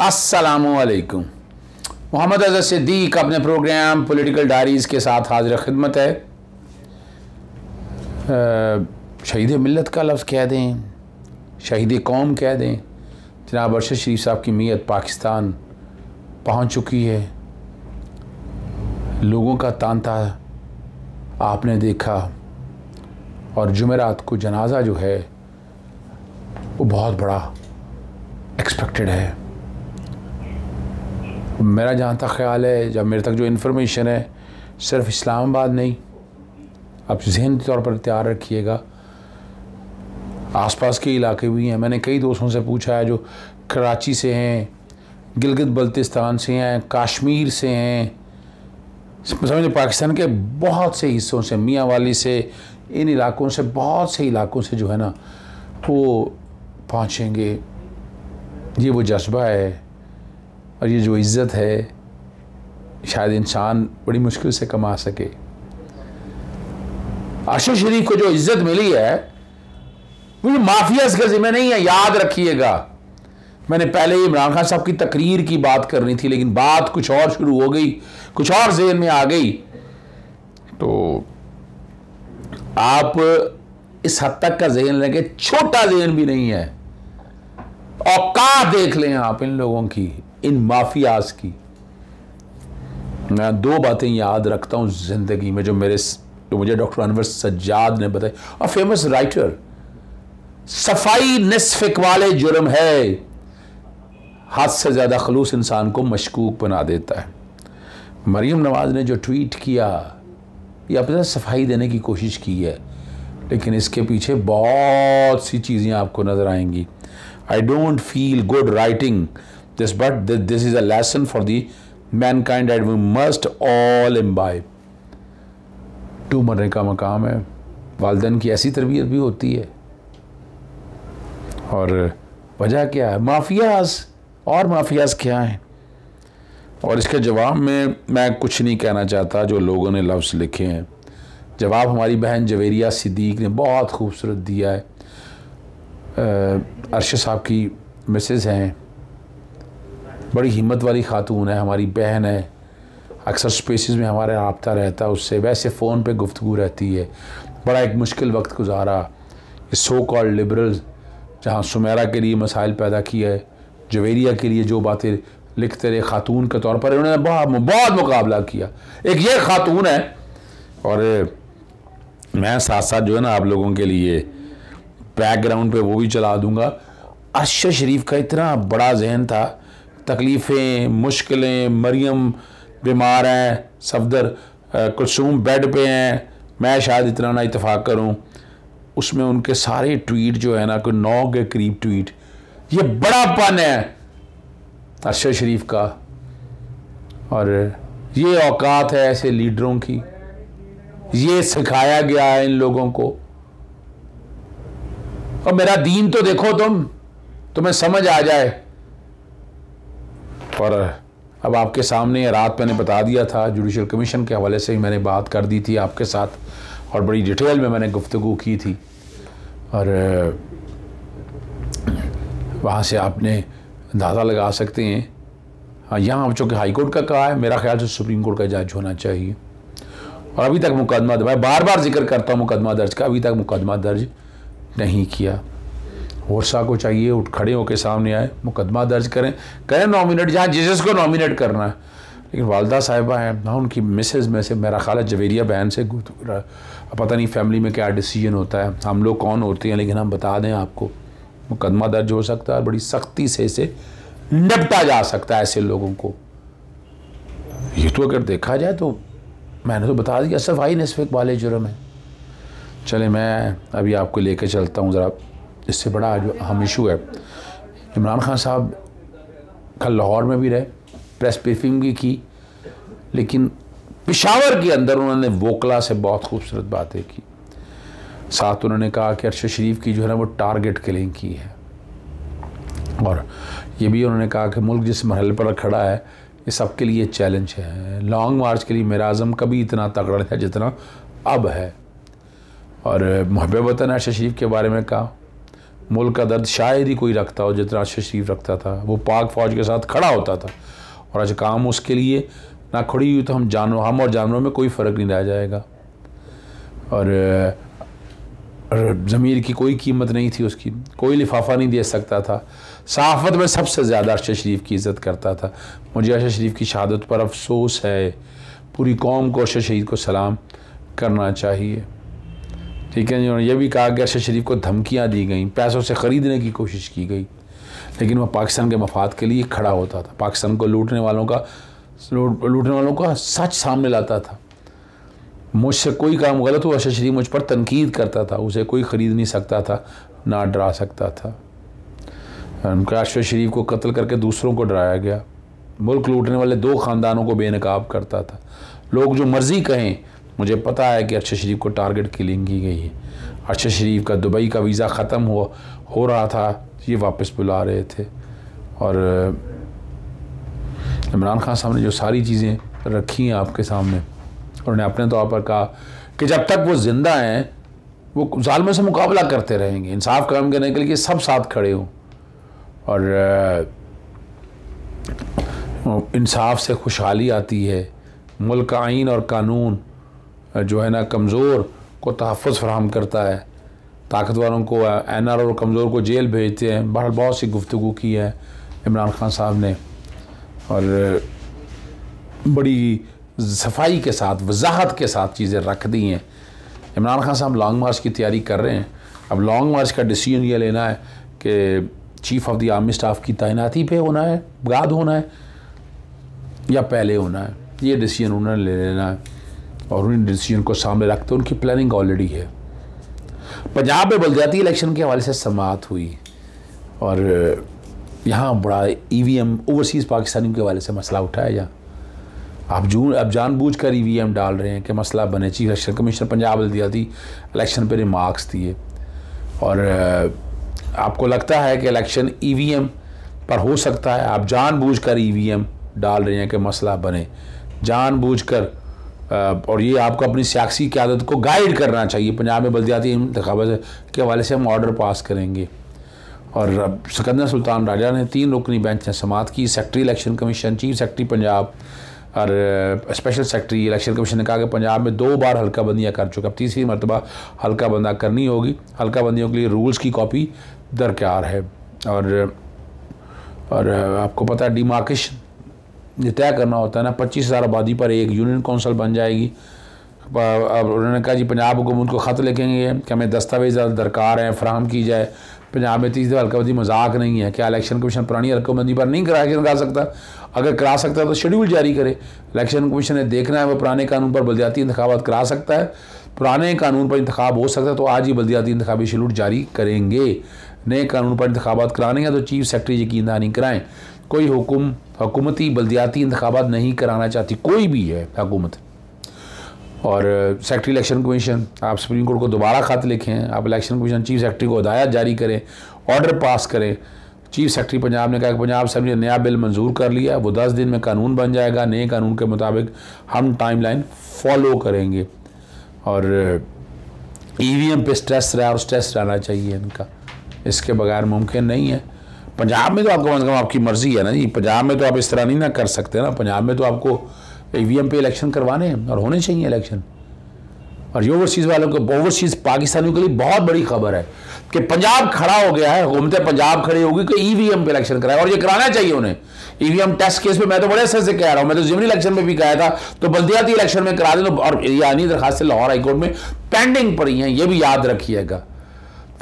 अस्सलामुअलैकुम। मोहम्मद अज़हर सिद्दीक अपने programme political diaries के साथ हाजिर खिदमत है। शहीद मिल्लत का लफ्ज़ कह दें, शहीद कौम कह दें। जनाब अरशद शरीफ साहब की मीयत पाकिस्तान पहुंच चुकी है। लोगों का तांता आपने देखा और जुमेरात को जनाजा जो है वो बहुत बड़ा एक्सपेक्टेड है। मेरा जहाँ तक ख्याल है, जब मेरे तक जो इन्फॉर्मेशन है, सिर्फ इस्लामाबाद नहीं, आप ज़हनी तौर पर तैयार रखिएगा, आसपास के इलाके भी हैं। मैंने कई दोस्तों से पूछा है जो कराची से हैं, गिलगित बल्तिस्तान से हैं, कश्मीर से हैं, समझे पाकिस्तान के बहुत से हिस्सों से, मियाँ वाली से, इन इलाकों से, बहुत से इलाकों से जो है ना वो पहुँचेंगे। ये वो जज्बा है और ये जो इज़्ज़त है शायद इंसान बड़ी मुश्किल से कमा सके। अरशद शरीफ को जो इज़्ज़त मिली है वो माफियाज के ज़िम्मे नहीं है, याद रखिएगा। मैंने पहले इमरान खान साहब की तकरीर की बात करनी थी, लेकिन बात कुछ और शुरू हो गई, कुछ और ज़हन में आ गई। तो आप इस हद तक का ज़हन लेके, छोटा ज़हन भी नहीं है, औकात देख लें आप इन लोगों की, इन माफियाज की। मैं दो बातें याद रखता हूँ ज़िंदगी में जो मुझे डॉक्टर अनवर सज्जाद ने बताई, और फेमस राइटर, सफाई निस्फ इकबाल जुर्म है, हद से ज़्यादा खलूस इंसान को मशकूक बना देता है। मरियम नवाज ने जो ट्वीट किया, ये अपने सफाई देने की कोशिश की है, लेकिन इसके पीछे बहुत सी चीज़ें आपको नज़र आएंगी। I don't feel good writing this, but this is a lesson for the mankind that we must all imbibe. टू मरने का मकाम है, वालिदैन की ऐसी तरबियत भी होती है। और वजह क्या है? माफियाज। और माफियाज क्या हैं? और इसके जवाब में मैं कुछ नहीं कहना चाहता। जो लोगों ने लफ्ज़ लिखे हैं, जवाब हमारी बहन जवेरिया सिद्दीक ने बहुत खूबसूरत दिया है। अरशद साहब की मिसेस हैं, बड़ी हिम्मत वाली खातून है, हमारी बहन है, अक्सर स्पेसेस में हमारा रब्ता रहता है उससे, वैसे फ़ोन पे गुफ्तगू रहती है। बड़ा एक मुश्किल वक्त गुजारा ये सो कॉल्ड लिबरल्स, जहाँ सुमेरा के लिए मसाइल पैदा किया है, जवेरिया के लिए जो बातें लिखते रहे खातून के तौर पर, इन्होंने बहुत मुकाबला किया। एक ये खातून है। और मैं साथ साथ जो है ना आप लोगों के लिए बैकग्राउंड पे वो भी चला दूंगा। अरशद शरीफ का इतना बड़ा जहन था, तकलीफ़ें, मुश्किलें, मरियम बीमार हैं, सफदर कुलसूम बेड पे हैं, मैं शायद इतना ना इत्तेफाक करूं, उसमें उनके सारे ट्वीट जो है ना, कोई 9 के करीब ट्वीट, ये बड़ापन है अरशद शरीफ का। और ये औकात है ऐसे लीडरों की, ये सिखाया गया है इन लोगों को। और मेरा दीन तो देखो तुम्हें समझ आ जाए। और अब आपके सामने रात मैंने बता दिया था, जुडिशल कमीशन के हवाले से ही मैंने बात कर दी थी आपके साथ, और बड़ी डिटेल में मैंने गुफ्तगू की थी। और वहाँ से आपने अंदाज़ा लगा सकते हैं। हाँ, यहाँ चूँकि हाई कोर्ट का कहा है, मेरा ख्याल से सुप्रीम कोर्ट का जज होना चाहिए। और अभी तक मुकदमा, मैं बार बार जिक्र करता हूँ मुकदमा दर्ज का, अभी तक मुकदमा दर्ज नहीं किया। वर्षा को चाहिए उठ खड़े होकर सामने आए, मुकदमा दर्ज करें नॉमिनेट जहाँ जिसको नॉमिनेट करना है। लेकिन वालदा साहिबा हैं ना, उनकी मिसेज में से मेरा ख्याल है जवेरिया बहन से पता नहीं फैमिली में क्या डिसीजन होता है, हम लोग कौन होते हैं, लेकिन हम बता दें आपको, मुकदमा दर्ज हो सकता है, बड़ी सख्ती से इसे निपटा जा सकता है ऐसे लोगों को। ये तो अगर देखा जाए तो मैंने तो बता दिया, सफाई निस्फ इकबाल जुर्म है। चले मैं अभी आपको लेके चलता हूँ ज़रा, इससे बड़ा जो अहम इशू है। इमरान खान साहब कल लाहौर में भी रहे, प्रेस ब्रीफिंग भी की, लेकिन पेशावर के अंदर उन्होंने वोकला से बहुत खूबसूरत बातें की। साथ उन्होंने कहा कि अरशद शरीफ की जो है ना वो टारगेट किलिंग की है। और ये भी उन्होंने कहा कि मुल्क जिस मरहले पर खड़ा है ये सबके लिए चैलेंज है। लॉन्ग मार्च के लिए मेरा आज़म कभी इतना तगड़ा है जितना अब है। और मुहब्बत वतन अरशद शरीफ के बारे में कहा, मुल्क का दर्द शायद ही कोई रखता हो जितना अरशद शरीफ रखता था। वो पाक फ़ौज के साथ खड़ा होता था और आज काम उसके लिए ना खड़ी हुई तो हम और जानवरों में कोई फ़र्क नहीं रह जाएगा। और ज़मीर की कोई कीमत नहीं थी उसकी, कोई लिफाफा नहीं दे सकता था। सहाफ़त में सबसे ज़्यादा अरशद शरीफ की इज़्ज़त करता था। मुझे अरशद शरीफ की शहादत पर अफसोस है। पूरी कौम को अरशद शरीफ को सलाम करना चाहिए। ठीक है, उन्होंने यह भी कहा कि अरशद शरीफ को धमकियाँ दी गई, पैसों से ख़रीदने की कोशिश की गई, लेकिन वह पाकिस्तान के मफाद के लिए खड़ा होता था। पाकिस्तान को लूटने वालों का सच सामने लाता था। मुझसे कोई काम गलत हो, अरशद शरीफ मुझ पर तनकीद करता था। उसे कोई ख़रीद नहीं सकता था, ना डरा सकता था। उनका अरशद शरीफ को कत्ल करके दूसरों को डराया गया। मुल्क लूटने वाले 2 ख़ानदानों को बेनकाब करता था। लोग जो मर्ज़ी कहें, मुझे पता है कि अरशद शरीफ को टारगेट किलिंग की गई है। अरशद शरीफ का दुबई का वीज़ा ख़त्म हो रहा था, ये वापस बुला रहे थे। और इमरान खान साहब ने जो सारी चीज़ें रखी हैं आपके सामने, उन्होंने अपने तौर पर कहा कि जब तक वो ज़िंदा हैं वो ज़ालिमों से मुकाबला करते रहेंगे, इंसाफ कायम करने के लिए सब साथ खड़े हों। और इंसाफ से खुशहाली आती है। मुल्क का आइन और कानून जो है ना कमज़ोर को तहफ़्फ़ुज़ फराहम करता है, ताकतवरों को NR और कमज़ोर को जेल भेजते हैं। बहुत सी गुफ्तगू की है इमरान खान साहब ने और बड़ी सफाई के साथ, वजाहत के साथ चीज़ें रख दी हैं। इमरान खान साहब लॉन्ग मार्च की तैयारी कर रहे हैं। अब लॉन्ग मार्च का डिसीजन ये लेना है कि chief of the army staff की तैनाती पे होना है, बाद होना है या पहले होना है, ये डिसीजन उन्होंने ले लेना है। और उन डिसीजन को सामने रखते उनकी प्लानिंग ऑलरेडी है। पंजाब में बलदियाती इलेक्शन के हवाले से समाअत हुई और यहाँ बड़ा EVM ओवरसीज़ पाकिस्तानियों के हवाले से मसला उठाया जा। आप जानबूझकर EVM डाल रहे हैं कि मसला बने। चीफ इलेक्शन कमिश्नर पंजाब बलदियाती इलेक्शन पर रिमार्क्स दिए और आपको लगता है कि इलेक्शन EVM पर हो सकता है। आप जानबूझकर EVM डाल रहे हैं कि मसला बने, जानबूझकर। और ये आपको अपनी सियासी क़यादत को गाइड करना चाहिए। पंजाब में बलदियाती इंतखाबात के हवाले से हम ऑर्डर पास करेंगे। और सिकंदर सुल्तान राजा ने 3 रुकनी बेंच ने समाअत की। Secretary election commission, chief secretary Punjab और स्पेशल सेक्रेटरी इलेक्शन कमीशन ने कहा कि पंजाब में 2 बार हल्का बंदियाँ कर चुका, अब तीसरी मरतबा हल्का बंदा करनी होगी। हल्का बंदियों के लिए रूल्स की कॉपी दरकार है। और आपको पता है डिमार्केशन ये तय करना होता है ना, 25,000 आबादी पर एक यूनियन कौंसिल बन जाएगी। अब उन्होंने कहा जी पंजाब हुकूमत को ख़त लिखेंगे कि हमें दस्तावेज़ दरकार हैं, फराहम की जाए। पंजाब में 30 हल्काबंदी मजाक नहीं है। क्या इलेक्शन कमीशन पुरानी हल्काबंदी पर नहीं करा सकता? अगर करा सकता है तो शेड्यूल जारी करे। इलेक्शन कमीशन ने देखना है वो पुराने कानून पर बलदियाती इंतखाबात करा सकता है, पुराने कानून पर इंतखाब हो सकता है तो आज ही बलदियाती इंतखाबी शेड्यूल जारी करेंगे। नए कानून पर इंतखाबात कराने हैं तो चीफ सेक्रेटरी यकीन दहानी कराएँ। कोई हुकूमती बलदियाती इंतखाबात नहीं कराना चाहती, कोई भी है हुकूमत। और सेक्रेटरी इलेक्शन कमीशन, आप सुप्रीम कोर्ट को दोबारा खत लिखें। आप इलेक्शन कमीशन चीफ सेक्रेटरी को हिदायत जारी करें, ऑर्डर पास करें। चीफ सेक्रेटरी पंजाब ने कहा कि पंजाब असेंबली ने नया बिल मंजूर कर लिया, वो 10 दिन में कानून बन जाएगा। नए कानून के मुताबिक हम टाइमलाइन फॉलो करेंगे। और EVM पे स्ट्रेस रहा और स्ट्रेस रहना चाहिए इनका, इसके बगैर मुमकिन नहीं है। पंजाब में तो आपको कम से कम आपकी मर्ज़ी है ना जी, पंजाब में तो आप इस तरह नहीं ना कर सकते ना। पंजाब में तो आपको EVM पे इलेक्शन करवाने हैं और होने चाहिए इलेक्शन। और ये ओवरसीज़ वालों को, ओवरसीज़ पाकिस्तानियों के लिए बहुत बड़ी खबर है कि पंजाब खड़ा हो गया है, हुकूमत पंजाब खड़ी होगी कि EVM पे इलेक्शन कराए और ये कराना चाहिए उन्हें। EVM टेस्ट केस पे मैं तो बड़े असर से कह रहा हूँ, मैं तो ज़िमनी इलेक्शन में भी कहा था, तो बल्दियाती इलेक्शन में करा दें। तो और यानी दरखास्त लाहौर हाईकोर्ट में पेंडिंग पड़ी हैं, ये भी याद रखिएगा।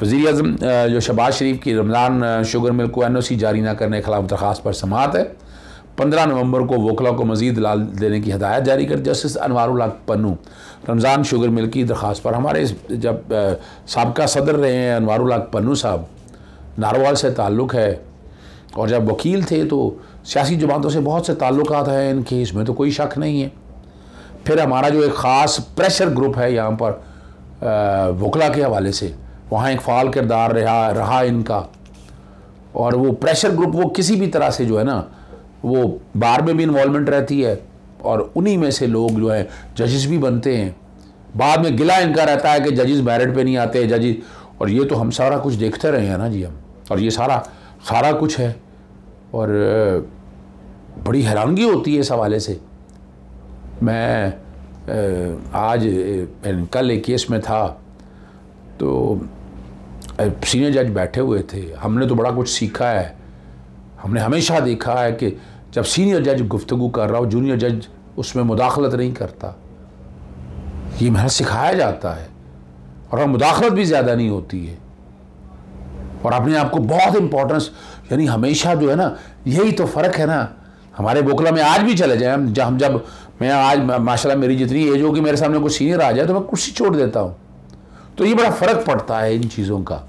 वज़ीर आज़म जो शहबाज शरीफ की रमज़ान शुगर मिल को NOC जारी न करने के खिलाफ दरखास्त पर समाअत है। 15 नवंबर को वकला को मज़ीद दलाल देने की हिदायत जारी कर। जस्टिस अनवारुल हक पन्नू रमज़ान शुगर मिल की दरखास्त पर, हमारे जब साबका सदर रहे हैं अनवारुल हक पन्नू साहब, नारोवाल से ताल्लुक़ है और जब वकील थे तो सियासी जमातों से बहुत से ताल्लुकात हैं इनके, इसमें तो कोई शक नहीं है। फिर हमारा जो एक ख़ास प्रेशर ग्रुप है यहाँ पर वकला के हवाले से, वहाँ एक फ़ाल किरदार रहा इनका। और वो प्रेशर ग्रुप वो किसी भी तरह से जो है ना वो बार में भी इन्वॉल्वमेंट रहती है और उन्हीं में से लोग जो है जजेस भी बनते हैं। बाद में गिला इनका रहता है कि जजेस मेरिट पे नहीं आते, जजेस और ये तो हम सारा कुछ देखते रहे हैं ना जी हम, और ये सारा कुछ है। और बड़ी हैरानगी होती है इस हवाले से। मैं कल एक केस में था, तो सीनियर जज बैठे हुए थे। हमने तो बड़ा कुछ सीखा है। हमने हमेशा देखा है कि जब सीनियर जज गुफ्तगू कर रहा हो, जूनियर जज उसमें मुदाखलत नहीं करता। ये महज सिखाया जाता है, और मुदाखलत भी ज़्यादा नहीं होती है, और अपने आप को बहुत इंपॉर्टेंस, यानी हमेशा जो है ना, यही तो फ़र्क है ना। हमारे बोकला में आज भी चले जाए हम, जब मैं आज माशाल्लाह मेरी जितनी एज होगी, मेरे सामने कोई सीनियर आ जाए तो मैं कुर्सी छोड़ देता हूँ। तो ये बड़ा फ़र्क पड़ता है इन चीज़ों का।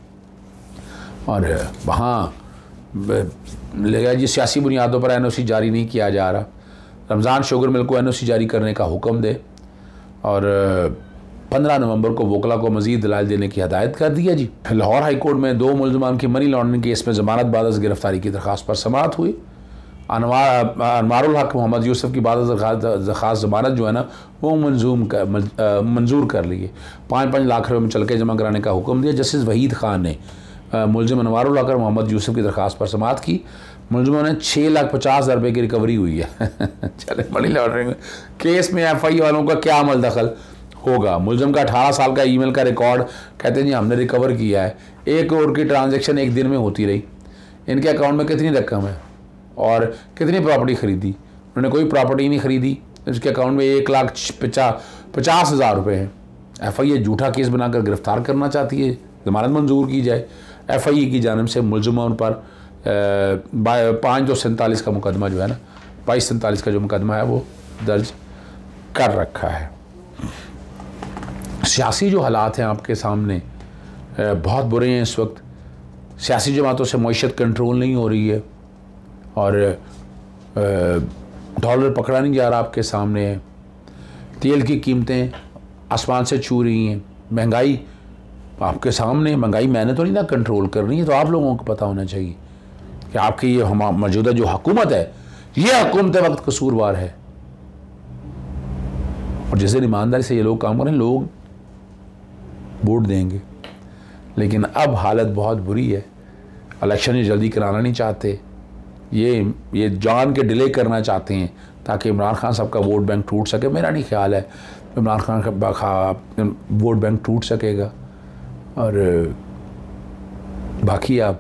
और वहाँ लगा जी सियासी बुनियादों पर NOC जारी नहीं किया जा रहा। रमज़ान शुगर मिल को NOC जारी करने का हुक्म दे, और 15 नवंबर को वकला को मज़ीद दलाइल देने की हदायत कर दिया जी। लाहौर हाई कोर्ट में 2 मुलजमान की मनी लॉन्ड्रिंग केस में ज़मानत बाद अज़ गिरफ्तारी की दरख्वास्त पर समाअत हुई। अनवारुल हक मोहम्मद यूसुफ की बाद दरख्वास्त ज़मानत जो है ना, वो मंजूर कर ली है। 5-5 लाख रुपये में चलके जमा कराने का हुक्म दिया। जस्टिस वहीद खान ने मुलजिम अनवारुल हक मोहम्मद यूसुफ की दरख्वास्त पर समाअत की। मुलजिमों ने 6,50,000 रुपये की रिकवरी हुई है। चले, मनी लॉन्ड्रिंग केस में FI वालों का क्या अमल दखल होगा। मुलजिम का 18 साल का ईमेल का रिकॉर्ड, कहते हैं जी हमने रिकवर किया है। 1 करोड़ की ट्रांजैक्शन एक दिन में होती रही। इनके अकाउंट में कितनी रकम है और कितनी प्रॉपर्टी ख़रीदी? उन्होंने कोई प्रॉपर्टी नहीं ख़रीदी। उसके अकाउंट में 1,50,000 रुपये हैं। FI झूठा केस बनाकर गिरफ्तार करना चाहती है, ज़मानत मंजूर की जाए। FI की जानिब से मुलजिमों पर 5/247 का मुकदमा जो है ना, 2247 का जो मुकदमा है वो दर्ज कर रखा है। सियासी जो हालात हैं आपके सामने बहुत बुरे हैं इस वक्त। सियासी जमातों से मईशत कंट्रोल नहीं हो रही है, और डॉलर पकड़ा नहीं जा रहा आपके सामने है। तेल की कीमतें आसमान से छू रही हैं। महंगाई आपके सामने, महंगाई मैंने तो नहीं ना कंट्रोल कर रही है, तो आप लोगों को पता होना चाहिए कि आपकी ये मौजूदा जो हुकूमत है, ये हुकूमत वक्त कसूरवार है। और जिस दिन ईमानदारी से ये लोग काम करें, लोग वोट देंगे। लेकिन अब हालत बहुत बुरी है। इलेक्शन ये जल्दी कराना नहीं चाहते, ये जान के डिले करना चाहते हैं ताकि इमरान खान साहब का वोट बैंक टूट सके। मेरा नहीं ख्याल है इमरान खान का वोट बैंक टूट सकेगा। और बाकी आप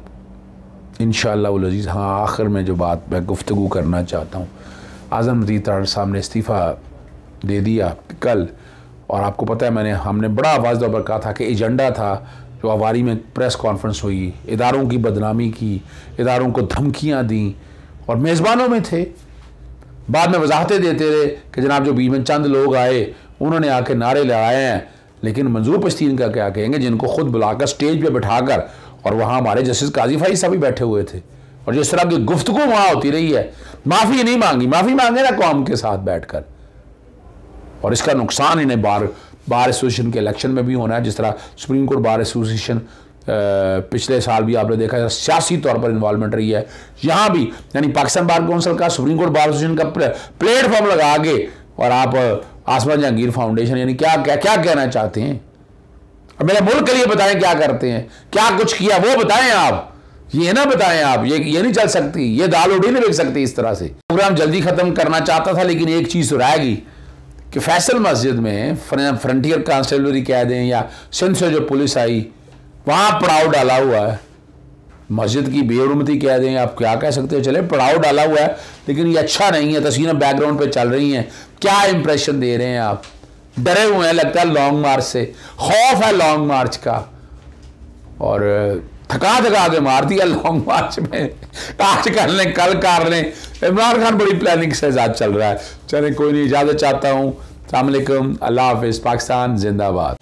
इंशाअल्लाह उल अज़ीज़, हाँ आखिर में जो बात मैं गुफ्तगू करना चाहता हूँ, आज़म मजीद तरार साहब ने इस्तीफ़ा दे दिया कल, और आपको पता है हमने बड़ा आवाज़ पर कहा था कि एजेंडा था जो अवारी में प्रेस कॉन्फ्रेंस हुई, इदारों की बदनामी की, इदारों को धमकियाँ दी, और मेज़बानों में थे। बाद में वजाहतें देते रहे कि जनाब जो बीच में चंद लोग आए उन्होंने आके नारे लगाए हैं, लेकिन मंजूर पश्तीन का क्या कहेंगे, जिनको खुद बुलाकर स्टेज पे बिठाकर, और वहाँ हमारे जस्टिस काजी फाइज साहब भी बैठे हुए थे, और जिस तरह की गुफ्तगू वहाँ होती रही है। माफ़ी नहीं मांगी, माफ़ी मांगे ना कौम के साथ बैठकर, और इसका नुकसान इन्हें बार एसोसिएशन के इलेक्शन में भी होना है। जिस तरह सुप्रीम कोर्ट बार एसोसिएशन पिछले साल भी आपने देखा है सियासी तौर पर इन्वॉल्वमेंट रही है, यहाँ भी यानी पाकिस्तान बार काउंसिल का सुप्रीम कोर्ट बार एसोसिएशन का प्लेटफॉर्म लगा के, और आप आसमान जहांगीर फाउंडेशन यानी क्या कहना चाहते हैं? और मेरा मुल्क के लिए बताएं क्या करते हैं, क्या कुछ किया वो बताएं आप, ये ना बताएं आप। ये नहीं चल सकती, ये दाल रोटी नहीं बिक सकती इस तरह से। प्रोग्राम जल्दी खत्म करना चाहता था, लेकिन एक चीज़ तो रहेगी कि फैसल मस्जिद में फ्रंटियर कांस्टेबलरी कह दें या सिंध से जो पुलिस आई, वहाँ पड़ाव डाला हुआ है। मस्जिद की बेहरमती कह दें, आप क्या कह सकते हो, चले पड़ाव डाला हुआ है, लेकिन ये अच्छा नहीं है। तस्वीरें बैकग्राउंड पे चल रही हैं, क्या इंप्रेशन दे रहे हैं आप? डरे हुए हैं लगता है लॉन्ग मार्च से, खौफ है लॉन्ग मार्च का, और थका के मार दिया लॉन्ग मार्च में। आज कर लें, कल कर लें। इमरान खान बड़ी प्लानिंग से साथ चल रहा है। चलें, कोई नहीं, इजाज़त चाहता हूँ। अस्सलाम वालेकुम, अल्लाह हाफ़िज़, पाकिस्तान जिंदाबाद।